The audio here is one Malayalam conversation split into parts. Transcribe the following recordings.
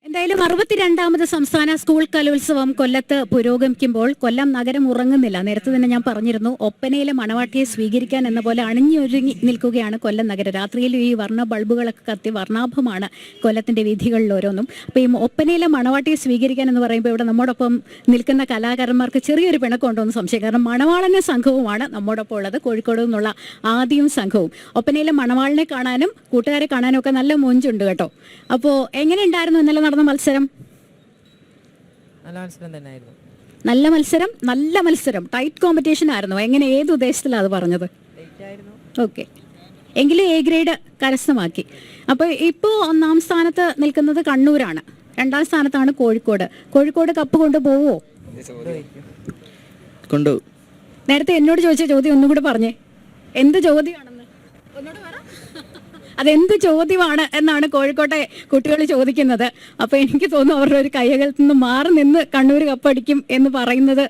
എന്തായാലും 62ാമത് സംസ്ഥാന സ്കൂൾ കലോത്സവം കൊല്ലത്ത് പുരോഗമിക്കുമ്പോൾ കൊല്ലം നഗരം ഉറങ്ങുന്നില്ല. നേരത്തെ തന്നെ ഞാൻ പറഞ്ഞിരുന്നു, ഒപ്പനയിലെ മണവാട്ടിയെ സ്വീകരിക്കാൻ എന്ന പോലെ അണിഞ്ഞൊരുങ്ങി നിൽക്കുകയാണ് കൊല്ലം നഗരം. രാത്രിയിൽ ഈ വർണ്ണ ബൾബുകളൊക്കെ കത്തി വർണ്ണാഭമാണ് കൊല്ലത്തിന്റെ വീഥികളിൽ ഓരോന്നും. അപ്പോൾ ഈ ഒപ്പനയിലെ മണവാട്ടിയെ സ്വീകരിക്കാൻ എന്ന് പറയുമ്പോൾ ഇവിടെ നമ്മോടൊപ്പം നിൽക്കുന്ന കലാകാരന്മാർക്ക് ചെറിയൊരു പിണക്കമുണ്ടോന്ന് സംശയം. കാരണം മണവാളന സംഘവുമാണ് നമ്മോടൊപ്പം ഉള്ളത്, കോഴിക്കോട് നിന്നുള്ള ആദ്യം സംഘവും. ഒപ്പനയിലെ മണവാളിനെ കാണാനും കൂട്ടുകാരെ കാണാനും ഒക്കെ നല്ല മൊഞ്ചുണ്ട് കേട്ടോ. അപ്പോൾ എങ്ങനെ ഉണ്ടായിരുന്നു ഇന്നലെ നടന്ന മത്സരം? നല്ല മത്സരം, നല്ല മത്സരം, ടൈറ്റ് കോമ്പറ്റീഷൻ ആയിരുന്നു. എങ്ങനെ, ഏത് ഉദ്ദേശത്തിലാണ് അത് പറഞ്ഞത്? ഓക്കെ, എങ്കിലും എ ഗ്രേഡ് കരസ്ഥമാക്കി. അപ്പോൾ ഇപ്പോൾ ഒന്നാം സ്ഥാനത്ത് നിൽക്കുന്നത് കണ്ണൂരാണ്, രണ്ടാം സ്ഥാനത്താണ് കോഴിക്കോട്. കോഴിക്കോട് കപ്പ് കൊണ്ടുപോവോ? നേരത്തെ എന്നോട് ചോദിച്ച ചോദ്യം ഒന്നും കൂടെ പറഞ്ഞേ, എന്ത് ചോദ്യമാണെന്ന് ഒന്നുകൂടെ പറ. അതെന്ത് ചോദ്യമാണ് എന്നാണ് കോഴിക്കോട്ടെ കുട്ടികൾ ചോദിക്കുന്നത്. അപ്പോൾ എനിക്ക് തോന്നുന്നു അവരുടെ ഒരു കൈകലത്തിൽ നിന്ന് മാറി നിന്ന് കണ്ണൂർ കപ്പടിക്കും എന്ന് പറയുന്നത്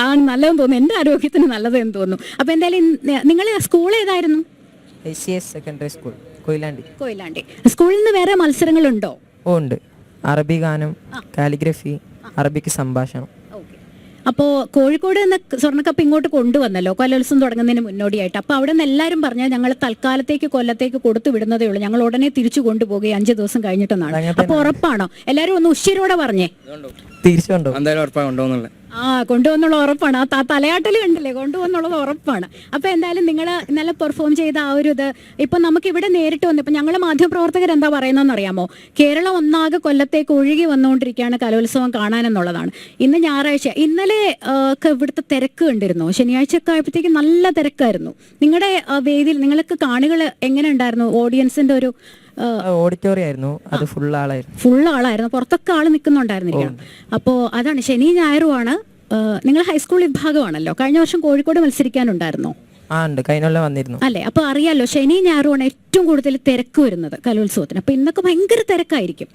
ആണ് നല്ലതെന്ന് തോന്നുന്നു, എൻ്റെ ആരോഗ്യത്തിന് നല്ലതെന്ന് തോന്നുന്നു. അപ്പോൾ എന്തായാലും നിങ്ങൾ സ്കൂൾ ഏതായിരുന്നു? Secondary school, Koyilandy. കൊയിലാണ്ടി സ്കൂളിൽ നിന്ന് വേറെ മത്സരങ്ങളുണ്ടോ? ഉണ്ട്, അറബി ഗാനം, കാലിഗ്രഫി, അറബിക്ക് സംഭാഷണം. അപ്പോൾ കോഴിക്കോട് നിന്ന് സ്വർണ്ണക്കപ്പ് ഇങ്ങോട്ട് കൊണ്ടുവന്നല്ലോ കലോത്സവം തുടങ്ങുന്നതിന് മുന്നോടിയായിട്ട്. അപ്പോൾ അവിടെ നിന്ന് എല്ലാവരും പറഞ്ഞാൽ ഞങ്ങൾ തൽക്കാലത്തേക്ക് കൊല്ലത്തേക്ക് കൊടുത്തു വിടുന്നതേ ഉള്ളൂ, ഞങ്ങൾ ഉടനെ തിരിച്ചു കൊണ്ടുപോകുകയും 5 ദിവസം കഴിഞ്ഞിട്ടെന്നാണ്. അപ്പോൾ ഉറപ്പാണോ? എല്ലാവരും ഒന്ന് ഉശ്ശിരോടെ പറഞ്ഞേ. കൊണ്ടുവന്നുള്ള ഉറപ്പാണ്. ആ തലയാട്ടൽ കണ്ടില്ലേ, കൊണ്ടുവന്നുള്ളത് ഉറപ്പാണ്. അപ്പൊ എന്തായാലും നിങ്ങൾ ഇന്നലെ പെർഫോം ചെയ്ത ആ ഒരു ഇത് ഇപ്പൊ നമുക്ക് ഇവിടെ നേരിട്ട് വന്നു. ഇപ്പൊ ഞങ്ങൾ മാധ്യമപ്രവർത്തകർ എന്താ പറയുന്നതെന്ന് അറിയാമോ? കേരളം ഒന്നാകെ കൊല്ലത്തേക്ക് ഒഴുകി വന്നുകൊണ്ടിരിക്കുകയാണ് കലോത്സവം കാണാനെന്നുള്ളതാണ്. ഇന്ന് ഞായറാഴ്ച, ഇന്നലെ ഇവിടുത്തെ തിരക്ക് കണ്ടിരുന്നു. ശനിയാഴ്ച ഒക്കെ ആയപ്പോഴത്തേക്ക് നല്ല തിരക്കായിരുന്നു. നിങ്ങളുടെ വേദിയിൽ നിങ്ങൾക്ക് കാണികൾ എങ്ങനെ ഉണ്ടായിരുന്നു? ഓഡിയൻസിന്റെ ഒരു ഓഡിറ്റോറിയം ആയിരുന്നു, അത് ഫുൾ ആളായിരുന്നു, പുറത്തൊക്കെ ആള് നിൽക്കുന്നുണ്ടായിരുന്നില്ല. അപ്പോൾ അതാണ്, ശനി ഞായറുമാണ്. നിങ്ങൾ ഹൈസ്കൂൾ വിഭാഗമാണല്ലോ, കഴിഞ്ഞ വർഷം കോഴിക്കോട് മത്സരിക്കാനുണ്ടായിരുന്നോ? വന്നിരുന്നു അല്ലേ? അപ്പൊ അറിയാലോ, ശനി ഞായറുമാണ് ഏറ്റവും കൂടുതൽ തിരക്ക് വരുന്നത് കലോത്സവത്തിന്. അപ്പൊ ഇന്നൊക്കെ ഭയങ്കര തിരക്കായിരിക്കും.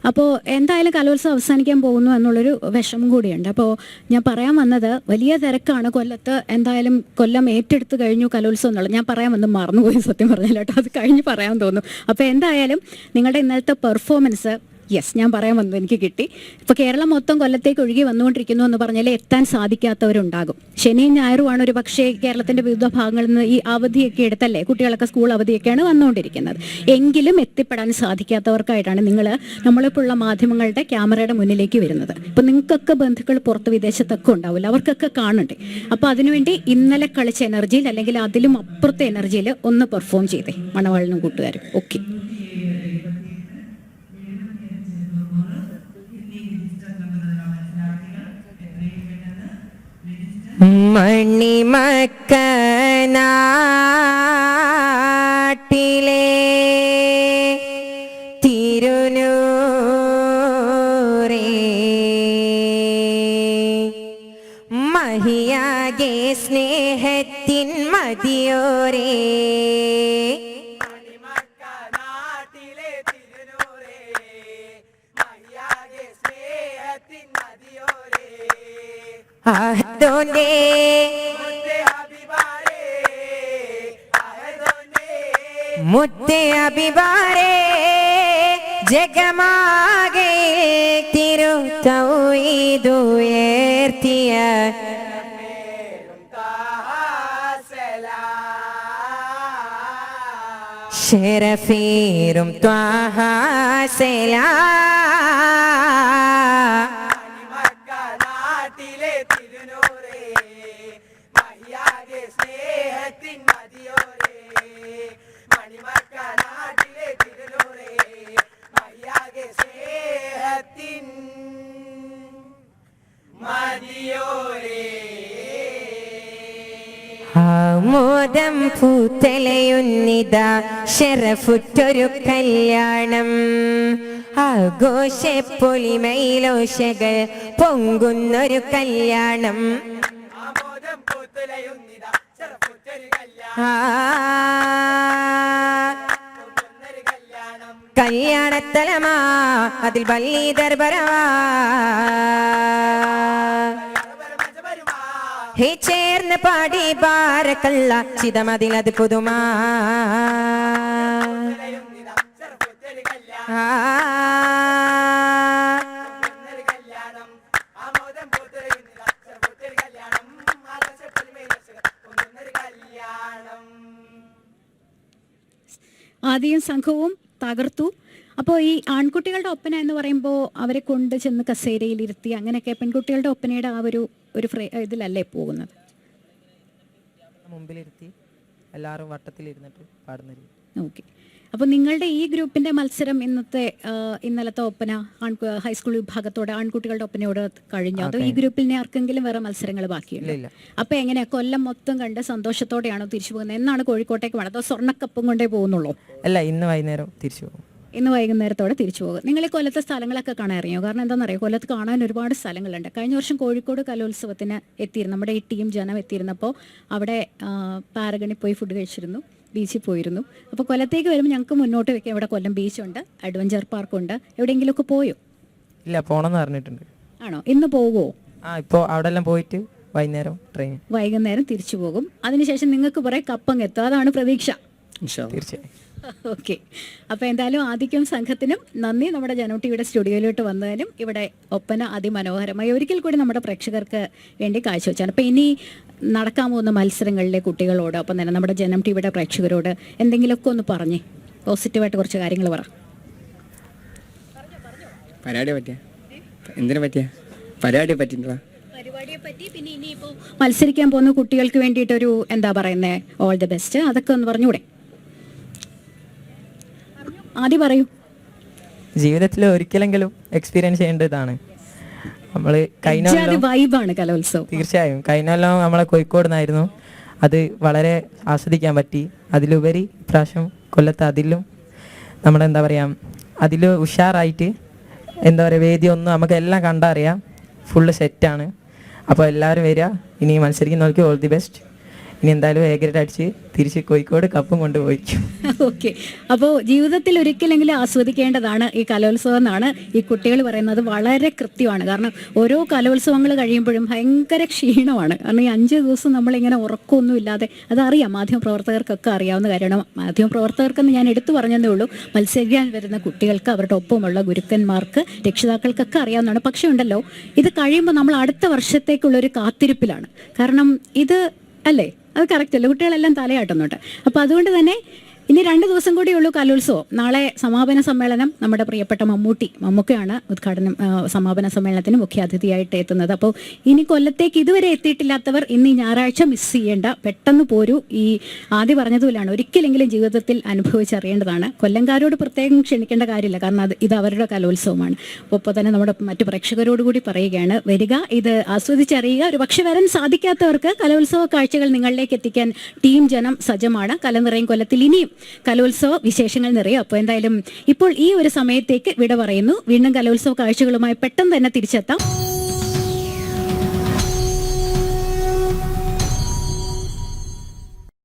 അപ്പോൾ എന്തായാലും കലോത്സവം അവസാനിക്കാൻ പോകുന്നു എന്നുള്ളൊരു വിഷമം കൂടിയുണ്ട്. അപ്പോൾ ഞാൻ പറയാൻ വന്നത്, വലിയ തിരക്കാണ് കൊല്ലത്ത്. എന്തായാലും കൊല്ലം ഏറ്റെടുത്ത് കഴിഞ്ഞു കലോത്സവം എന്നുള്ളത്. ഞാൻ പറയാൻ വന്ന് മറന്നുപോയി, സത്യം പറഞ്ഞില്ല കേട്ടോ, അത് കഴിഞ്ഞ് പറയാൻ തോന്നുന്നു. അപ്പോൾ എന്തായാലും നിങ്ങളുടെ ഇന്നലത്തെ പെർഫോമൻസ്, യെസ്, ഞാൻ പറയാൻ വന്നത് എനിക്ക് കിട്ടി. ഇപ്പോൾ കേരളം മൊത്തം കൊല്ലത്തേക്ക് ഒഴുകി വന്നുകൊണ്ടിരിക്കുന്നു എന്ന് പറഞ്ഞാൽ എത്താൻ സാധിക്കാത്തവരുണ്ടാകും. ശനിയും ഞായറുമാണ് ഒരു പക്ഷേ കേരളത്തിൻ്റെ വിവിധ ഭാഗങ്ങളിൽ നിന്ന് ഈ അവധിയൊക്കെ എടുത്തല്ലേ, കുട്ടികളൊക്കെ സ്കൂൾ അവധിയൊക്കെയാണ് വന്നുകൊണ്ടിരിക്കുന്നത്. എങ്കിലും എത്തിപ്പെടാൻ സാധിക്കാത്തവർക്കായിട്ടാണ് നമ്മളിപ്പോൾ ഉള്ള മാധ്യമങ്ങളുടെ ക്യാമറയുടെ മുന്നിലേക്ക് വരുന്നത്. ഇപ്പം നിങ്ങൾക്കൊക്കെ ബന്ധുക്കൾ പുറത്ത് വിദേശത്തൊക്കെ ഉണ്ടാവില്ല, അവർക്കൊക്കെ കാണണ്ടേ. അപ്പോൾ അതിനുവേണ്ടി ഇന്നലെ കളിച്ച എനർജിയിൽ അല്ലെങ്കിൽ അതിലും അപ്പുറത്തെ എനർജിയിൽ ഒന്ന് പെർഫോം ചെയ്തേ മണവാളിനും കൂട്ടുകാരും. ഓക്കെ. മണിമക്കനാട്ടിലെ തിരുനൂറേ, മഹിയാകെ സ്നേഹത്തിൻ മതിയോരേ, അഹദോന്റെ മുത്തേ അബിബാരേ, ജഗമാകെ തിരു തൗഹീദുയർത്തിയ ശരഫീറും ത്വാഹ സലാം. ആമോദം പൂത്തലയുന്നിത ശരഫുറ്റൊരു കല്യാണം, ആഘോഷ പൊലിമയിലോശകൾ പൊങ്കുന്നൊരു കല്യാണം. കല്യാണത്തലമാ അതിൽ ബല്ലി ദർബരമാ, ഹേ ചേർന്ന് പാടി ബാരക്കല്ല ചിതമതിലത് പുതുമാ. ആ ആദ്യം സംഘവും തകർത്തു. അപ്പോൾ ഈ ആൺകുട്ടികളുടെ ഒപ്പന എന്ന് പറയുമ്പോൾ അവരെ കൊണ്ട് ചെന്ന് കസേരയിലിരുത്തി അങ്ങനെയൊക്കെ പെൺകുട്ടികളുടെ ഒപ്പനയുടെ ആ ഒരു ഇതിലല്ലേ പോകുന്നത്? മുമ്പിലിരുത്തി എല്ലാവരും വട്ടത്തിലിരുന്നിട്ട് പാടുന്ന രീതി. ഓക്കെ. അപ്പോൾ നിങ്ങളുടെ ഈ ഗ്രൂപ്പിന്റെ മത്സരം ഇന്നലത്തെ ഒപ്പന ഹൈസ്കൂൾ വിഭാഗത്തോടെ ആൺകുട്ടികളുടെ ഒപ്പനയോട് കഴിഞ്ഞോ, അതോ ഈ ഗ്രൂപ്പിൽ ആർക്കെങ്കിലും വേറെ മത്സരങ്ങൾ ബാക്കിയുണ്ട്? ഇല്ല. അപ്പോൾ എങ്ങനെയാ കൊല്ലം മൊത്തം കണ്ട് സന്തോഷത്തോടെയാണോ തിരിച്ചു പോകുന്നത്? എന്നാണ് കോഴിക്കോട്ടേക്ക് വേണം, അതോ സ്വർണ്ണക്കപ്പം കൊണ്ടേ പോകുന്നുള്ളൂ? അല്ല, ഇന്ന് വൈകുന്നേരം തിരിച്ചു പോകും. ഇന്ന് വൈകുന്നേരത്തോടെ തിരിച്ചു പോകും. നിങ്ങൾ ഈ കൊല്ലത്തെ സ്ഥലങ്ങളൊക്കെ കാണാൻ ഇറങ്ങിയോ? കാരണം എന്താണെന്നറിയോ, കൊല്ലത്ത് കാണാൻ ഒരുപാട് സ്ഥലങ്ങളുണ്ട്. കഴിഞ്ഞ വർഷം കോഴിക്കോട് കലോത്സവത്തിന് എത്തിയിരുന്നു നമ്മുടെ ഈ ടീം ജനം എത്തിയിരുന്നപ്പോൾ അവിടെ പാരഗണി പോയി ഫുഡ് കഴിച്ചിരുന്നു, ബീച്ചിൽ പോയിരുന്നു. അപ്പോൾ കൊല്ലത്തേക്ക് വരുമ്പോൾ ഞങ്ങൾക്ക് മുന്നോട്ട് വെക്കാം. ഇവിടെ കൊല്ലം ബീച്ചുണ്ട്, അഡ്വഞ്ചർ പാർക്കുണ്ട്. എവിടെയെങ്കിലുമൊക്കെ പോയോ? ഇല്ല, പോകണമെന്ന് പറഞ്ഞിട്ടുണ്ട്. ആണോ? ഇന്ന് പോകുമോ? ഇപ്പോൾ അവിടെ എല്ലാം പോയിട്ട് വൈകുന്നേരം തിരിച്ചു പോകും. അതിനുശേഷം നിങ്ങൾക്ക് കുറേ കപ്പങ്ങ് എത്തും, അതാണ് പ്രതീക്ഷ. തീർച്ചയായും. ഓക്കെ. അപ്പോൾ എന്തായാലും ആദിക്കും സംഘത്തിനും നന്ദി, നമ്മുടെ ജനം ടിവിയുടെ സ്റ്റുഡിയോയിലോട്ട് വന്നതിനും ഇവിടെ ഒപ്പന അതിമനോഹരമായി ഒരിക്കൽ കൂടി നമ്മുടെ പ്രേക്ഷകർക്ക് വേണ്ടി കാഴ്ചവെച്ചാണ്. അപ്പോൾ ഇനി നടക്കാൻ പോകുന്ന മത്സരങ്ങളിലെ കുട്ടികളോട് ഒപ്പം തന്നെ നമ്മുടെ ജനം ടിവിയുടെ പ്രേക്ഷകരോട് എന്തെങ്കിലുമൊക്കെ ഒന്ന് പറഞ്ഞേ, പോസിറ്റീവായിട്ട് കുറച്ച് കാര്യങ്ങൾ പറ. പരിപാടിയെ പറ്റിയ എന്തിനെ പറ്റിയ പരിപാടിയെ പറ്റിയിട്ടുള്ള പരിപാടിയെ പറ്റി, പിന്നെ ഇനിയിപ്പോൾ മത്സരിക്കാൻ പോകുന്ന കുട്ടികൾക്ക് വേണ്ടിയിട്ടൊരു എന്താ പറയുന്നത്, ഓൾ ദി ബെസ്റ്റ്, അതൊക്കെ ഒന്ന് പറഞ്ഞൂടെ? ആദ്യം പറയൂ. ജീവിതത്തിൽ ഒരിക്കലെങ്കിലും എക്സ്പീരിയൻസ് ചെയ്യേണ്ടതാണ് നമ്മൾ. വൈബാണ് കലോത്സവം. തീർച്ചയായും. കഴിഞ്ഞ കൊല്ലം നമ്മളെ കോഴിക്കോട് നിന്നായിരുന്നു, അത് വളരെ ആസ്വദിക്കാൻ പറ്റി. അതിലുപരി ഇപ്രാവശ്യം കൊല്ലത്ത് അതിലും നമ്മുടെ എന്താ പറയുക, അതിൽ ഉഷാറായിട്ട് എന്താ പറയുക, വേദി ഒന്നും നമുക്ക് എല്ലാം കണ്ടറിയാം, ഫുള്ള് സെറ്റാണ്. അപ്പോൾ എല്ലാവരും വരിക. ഇനി മത്സരിക്കുന്നവർക്ക് ഓൾ ദി ബെസ്റ്റ്. ഇനി എന്തായാലും എ ഗ്രേഡ് അടിച്ച് തിരിച്ച് കോഴിക്കോട് കപ്പും കൊണ്ടുപോയിരിക്കും. ഓക്കെ. അപ്പോൾ ജീവിതത്തിൽ ഒരിക്കലെങ്കിലും ആസ്വദിക്കേണ്ടതാണ് ഈ കലോത്സവം എന്നാണ് ഈ കുട്ടികൾ പറയുന്നത്. വളരെ കൃത്യമാണ്. കാരണം ഓരോ കലോത്സവങ്ങൾ കഴിയുമ്പോഴും ഭയങ്കര ക്ഷീണമാണ്. കാരണം ഈ 5 ദിവസം നമ്മളിങ്ങനെ ഉറക്കമൊന്നും ഇല്ലാതെ, അതറിയാം, മാധ്യമപ്രവർത്തകർക്കൊക്കെ അറിയാവുന്ന കാര്യമാണ്. മാധ്യമപ്രവർത്തകർക്കെന്ന് ഞാൻ എടുത്തു പറഞ്ഞതേ ഉള്ളൂ, മത്സരിക്കാൻ വരുന്ന കുട്ടികൾക്ക്, അവരുടെ ഒപ്പമുള്ള ഗുരുക്കന്മാർക്ക്, രക്ഷിതാക്കൾക്കൊക്കെ അറിയാവുന്നതാണ്. പക്ഷേ ഉണ്ടല്ലോ, ഇത് കഴിയുമ്പോൾ നമ്മൾ അടുത്ത വർഷത്തേക്കുള്ളൊരു കാത്തിരിപ്പിലാണ്. കാരണം ഇത് അല്ലേ, അത് കറക്റ്റ് അല്ലേ, കുട്ടികളെല്ലാം തലയാട്ടുന്നുണ്ട്. അപ്പോൾ അതുകൊണ്ട് തന്നെ ഇനി 2 ദിവസം കൂടിയുള്ളൂ കലോത്സവം. നാളെ സമാപന സമ്മേളനം. നമ്മുടെ പ്രിയപ്പെട്ട മമ്മൂക്കയാണ് സമാപന സമ്മേളനത്തിന് മുഖ്യാതിഥിയായിട്ട് എത്തുന്നത്. അപ്പോൾ ഇനി കൊല്ലത്തേക്ക് ഇതുവരെ എത്തിയിട്ടില്ലാത്തവർ ഇന്ന് ഈ ഞായറാഴ്ച മിസ് ചെയ്യേണ്ട, പെട്ടെന്ന് പോരൂ. ഈ ആദ്യം പറഞ്ഞതുപോലെയാണ്, ഒരിക്കലെങ്കിലും ജീവിതത്തിൽ അനുഭവിച്ചറിയേണ്ടതാണ്. കൊല്ലംകാരോട് പ്രത്യേകം ക്ഷണിക്കേണ്ട കാര്യമില്ല, കാരണം ഇത് അവരുടെ കലോത്സവമാണ്. ഒപ്പം തന്നെ നമ്മുടെ മറ്റു പ്രേക്ഷകരോട് കൂടി പറയുകയാണ്, വരിക, ഇത് ആസ്വദിച്ചറിയുക. ഒരു പക്ഷെ വരാൻ സാധിക്കാത്തവർക്ക് കലോത്സവ കാഴ്ചകൾ നിങ്ങളിലേക്ക് എത്തിക്കാൻ ടീം ജനം സജ്ജമാണ്. കലനിറയും കൊല്ലത്തിൽ ഇനിയും കലോത്സവ വിശേഷങ്ങൾ നിറയും. അപ്പോൾ എന്തായാലും ഇപ്പോൾ ഈ ഒരു സമയത്തേക്ക് വിട പറയുന്നു. വീണ്ടും കലോത്സവ കാഴ്ചകളുമായി പെട്ടെന്ന് തന്നെ തിരിച്ചെത്താം.